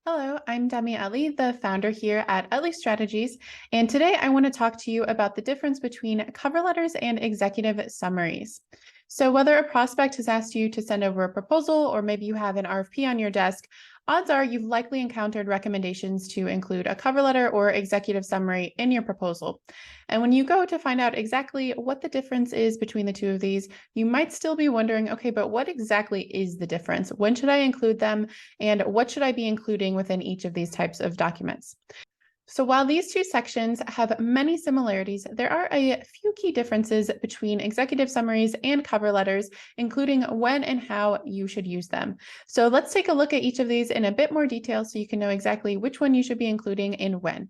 Hello, I'm Demi Ellie, the founder here at Ellie Strategies, and today I want to talk to you about the difference between cover letters and executive summaries. So whether a prospect has asked you to send over a proposal or maybe you have an RFP on your desk, odds are you've likely encountered recommendations to include a cover letter or executive summary in your proposal. And when you go to find out exactly what the difference is between the two of these, you might still be wondering, okay, but what exactly is the difference? When should I include them? And what should I be including within each of these types of documents? So while these two sections have many similarities, there are a few key differences between executive summaries and cover letters, including when and how you should use them. So let's take a look at each of these in a bit more detail so you can know exactly which one you should be including and when.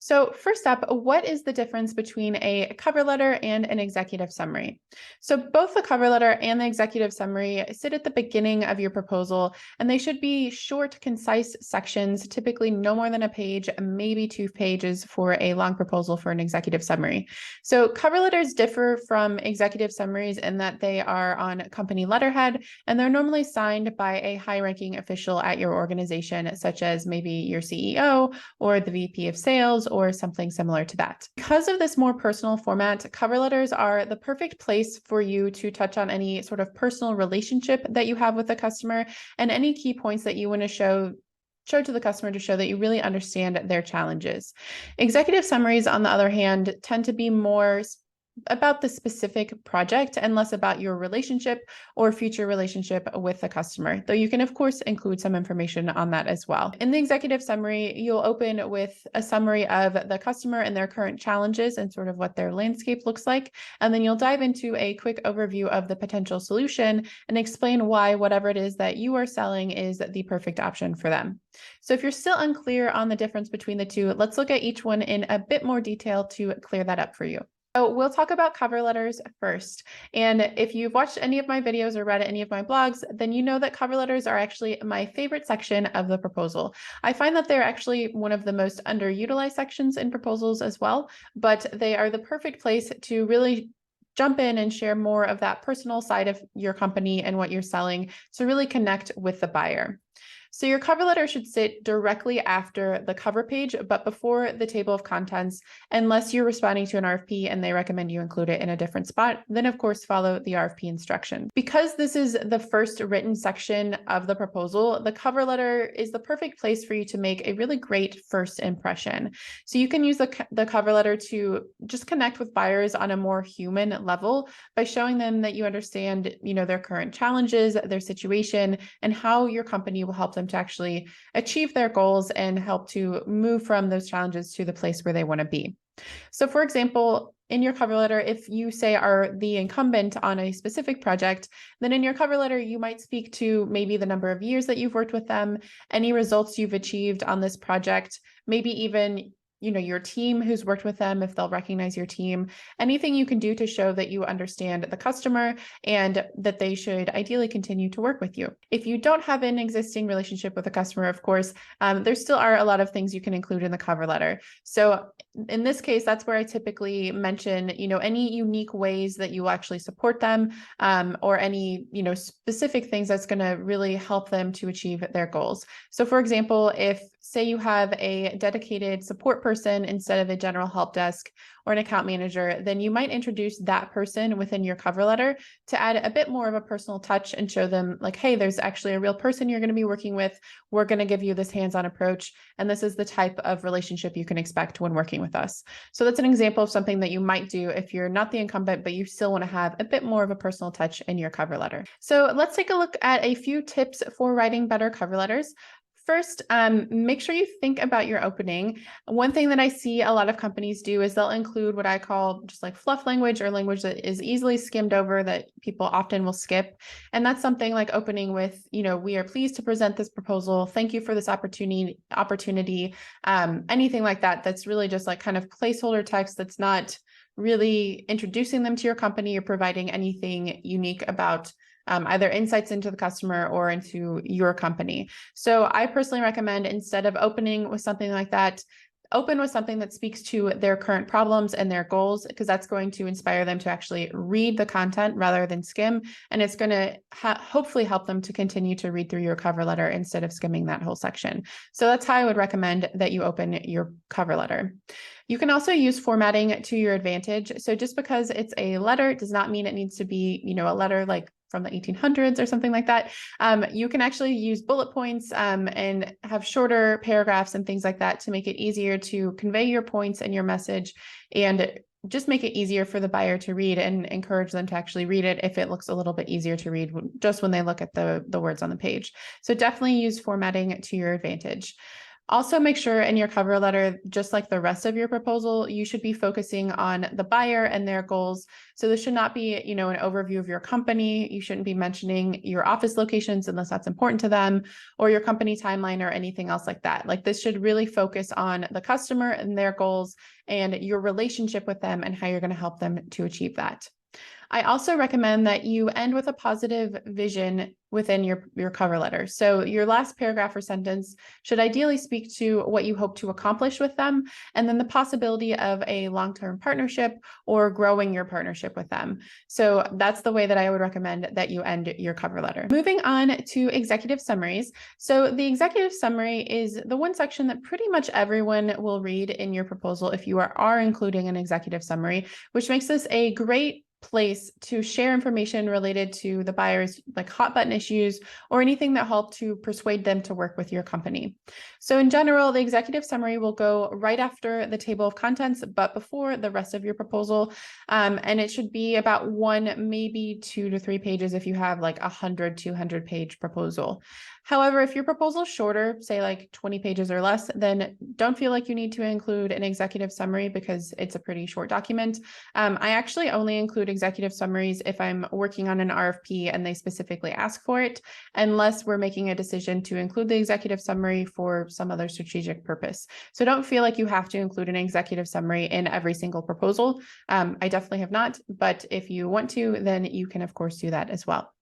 So first up, what is the difference between a cover letter and an executive summary? So both the cover letter and the executive summary sit at the beginning of your proposal, and they should be short, concise sections, typically no more than a page, maybe 2 pages for a long proposal for an executive summary. So cover letters differ from executive summaries in that they are on company letterhead, and they're normally signed by a high-ranking official at your organization, such as maybe your CEO or the VP of sales or something similar to that. Because of this more personal format, cover letters are the perfect place for you to touch on any sort of personal relationship that you have with the customer and any key points that you want to show to the customer to show that you really understand their challenges. Executive summaries, on the other hand, tend to be more about the specific project and less about your relationship or future relationship with the customer, though you can, of course, include some information on that as well. In the executive summary, you'll open with a summary of the customer and their current challenges and sort of what their landscape looks like. And then you'll dive into a quick overview of the potential solution and explain why whatever it is that you are selling is the perfect option for them. So if you're still unclear on the difference between the two, let's look at each one in a bit more detail to clear that up for you. So we'll talk about cover letters first. And if you've watched any of my videos or read any of my blogs, then you know that cover letters are actually my favorite section of the proposal. I find that they're actually one of the most underutilized sections in proposals as well, but they are the perfect place to really jump in and share more of that personal side of your company and what you're selling to really connect with the buyer. So your cover letter should sit directly after the cover page, but before the table of contents, unless you're responding to an RFP and they recommend you include it in a different spot, then of course follow the RFP instruction. Because this is the first written section of the proposal, the cover letter is the perfect place for you to make a really great first impression. So you can use the cover letter to just connect with buyers on a more human level by showing them that you understand, their current challenges, their situation, and how your company will help them to actually achieve their goals and help to move from those challenges to the place where they want to be. So for example, in your cover letter, if you say are the incumbent on a specific project, then in your cover letter, you might speak to maybe the number of years that you've worked with them, any results you've achieved on this project, maybe even your team who's worked with them, if they'll recognize your team, anything you can do to show that you understand the customer and that they should ideally continue to work with you. If you don't have an existing relationship with a customer, of course, there still are a lot of things you can include in the cover letter. So in this case, that's where I typically mention, any unique ways that you will actually support them, or any, specific things that's going to really help them to achieve their goals. So for example, if say you have a dedicated support person instead of a general help desk or an account manager, then you might introduce that person within your cover letter to add a bit more of a personal touch and show them like, hey, there's actually a real person you're going to be working with. We're going to give you this hands-on approach. And this is the type of relationship you can expect when working with us. So that's an example of something that you might do if you're not the incumbent, but you still want to have a bit more of a personal touch in your cover letter. So let's take a look at a few tips for writing better cover letters. First, make sure you think about your opening. One thing that I see a lot of companies do is they'll include what I call just like fluff language or language that is easily skimmed over that people often will skip. And that's something like opening with, we are pleased to present this proposal. Thank you for this opportunity, anything like that. That's really just like kind of placeholder text that's not really introducing them to your company or providing anything unique about either insights into the customer or into your company. So I personally recommend, instead of opening with something like that, Open with something that speaks to their current problems and their goals, because that's going to inspire them to actually read the content rather than skim. And it's going to hopefully help them to continue to read through your cover letter instead of skimming that whole section. So that's how I would recommend that you open your cover letter. You can also use formatting to your advantage. So just because it's a letter does not mean it needs to be, a letter like from the 1800s or something like that. You can actually use bullet points and have shorter paragraphs and things like that to make it easier to convey your points and your message, and just make it easier for the buyer to read and encourage them to actually read it if it looks a little bit easier to read just when they look at the words on the page. So definitely use formatting to your advantage. Also, make sure in your cover letter, just like the rest of your proposal, you should be focusing on the buyer and their goals. So this should not be, an overview of your company. You shouldn't be mentioning your office locations unless that's important to them, or your company timeline or anything else like that. Like, this should really focus on the customer and their goals and your relationship with them and how you're going to help them to achieve that. I also recommend that you end with a positive vision within your cover letter. So your last paragraph or sentence should ideally speak to what you hope to accomplish with them, and then the possibility of a long-term partnership or growing your partnership with them. So that's the way that I would recommend that you end your cover letter. Moving on to executive summaries. So the executive summary is the one section that pretty much everyone will read in your proposal if you are including an executive summary, which makes this a great place to share information related to the buyer's like hot button issues or anything that helped to persuade them to work with your company. So in general, the executive summary will go right after the table of contents, but before the rest of your proposal. And it should be about 1, maybe 2 to 3 pages if you have like 100, 200 page proposal. However, if your proposal is shorter, say like 20 pages or less, then don't feel like you need to include an executive summary because it's a pretty short document. I actually only include executive summaries if I'm working on an RFP and they specifically ask for it, unless we're making a decision to include the executive summary for some other strategic purpose. So don't feel like you have to include an executive summary in every single proposal. I definitely have not, but if you want to, then you can of course do that as well.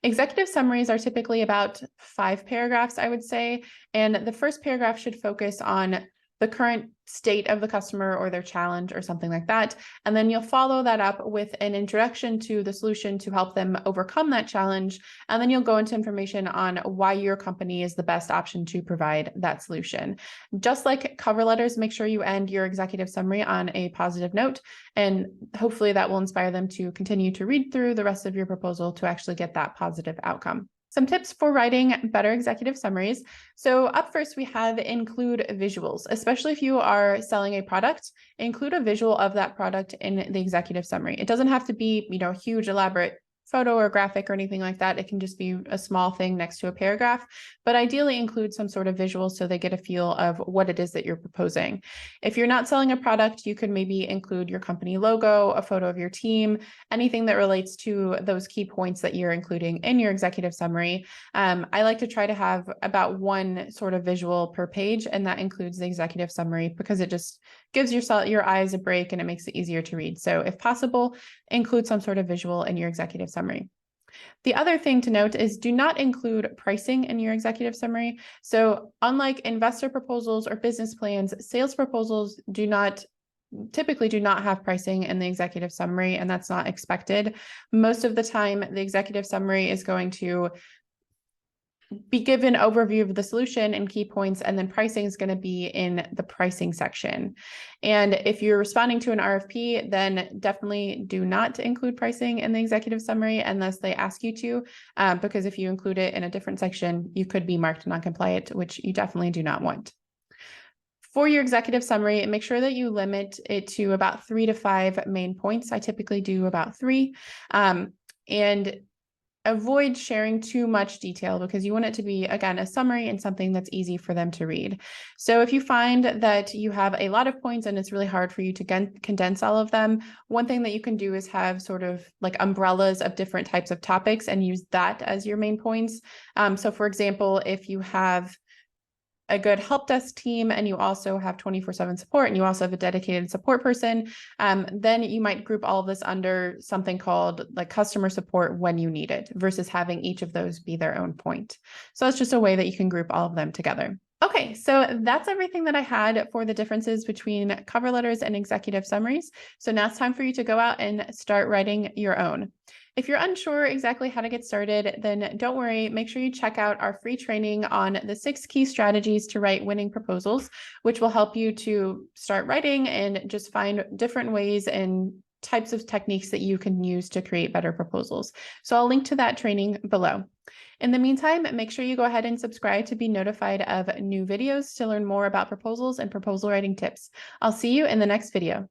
Executive summaries are typically about 5 paragraphs, I would say, and the first paragraph should focus on the current state of the customer or their challenge or something like that. And then you'll follow that up with an introduction to the solution to help them overcome that challenge. And then you'll go into information on why your company is the best option to provide that solution. Just like cover letters, make sure you end your executive summary on a positive note, and hopefully that will inspire them to continue to read through the rest of your proposal to actually get that positive outcome. Some tips for writing better executive summaries. So up first, we have include visuals, especially if you are selling a product, include a visual of that product in the executive summary. It doesn't have to be, a huge elaborate photo or graphic or anything like that. It can just be a small thing next to a paragraph, but ideally include some sort of visual so they get a feel of what it is that you're proposing. If you're not selling a product, you could maybe include your company logo, a photo of your team, anything that relates to those key points that you're including in your executive summary. I like to try to have about 1 sort of visual per page, and that includes the executive summary because it just gives your eyes a break and it makes it easier to read. So if possible, include some sort of visual in your executive summary. The other thing to note is do not include pricing in your executive summary. So unlike investor proposals or business plans, sales proposals typically do not have pricing in the executive summary, and that's not expected. Most of the time, the executive summary is going to be given overview of the solution and key points, and then pricing is going to be in the pricing section. And if you're responding to an RFP, then definitely do not include pricing in the executive summary unless they ask you to, because if you include it in a different section, you could be marked non-compliant, which you definitely do not want. For your executive summary, make sure that you limit it to about 3 to 5 main points. I typically do about 3. And avoid sharing too much detail because you want it to be, again, a summary and something that's easy for them to read. So if you find that you have a lot of points and it's really hard for you to condense all of them, one thing that you can do is have sort of like umbrellas of different types of topics and use that as your main points. So for example, if you have a good help desk team and you also have 24/7 support and you also have a dedicated support person, then you might group all of this under something called like customer support when you need it versus having each of those be their own point. So that's just a way that you can group all of them together. Okay, so that's everything that I had for the differences between cover letters and executive summaries. So now it's time for you to go out and start writing your own. If you're unsure exactly how to get started, then don't worry. Make sure you check out our free training on the 6 key strategies to write winning proposals, which will help you to start writing and just find different ways and types of techniques that you can use to create better proposals. So I'll link to that training below. In the meantime, make sure you go ahead and subscribe to be notified of new videos to learn more about proposals and proposal writing tips. I'll see you in the next video.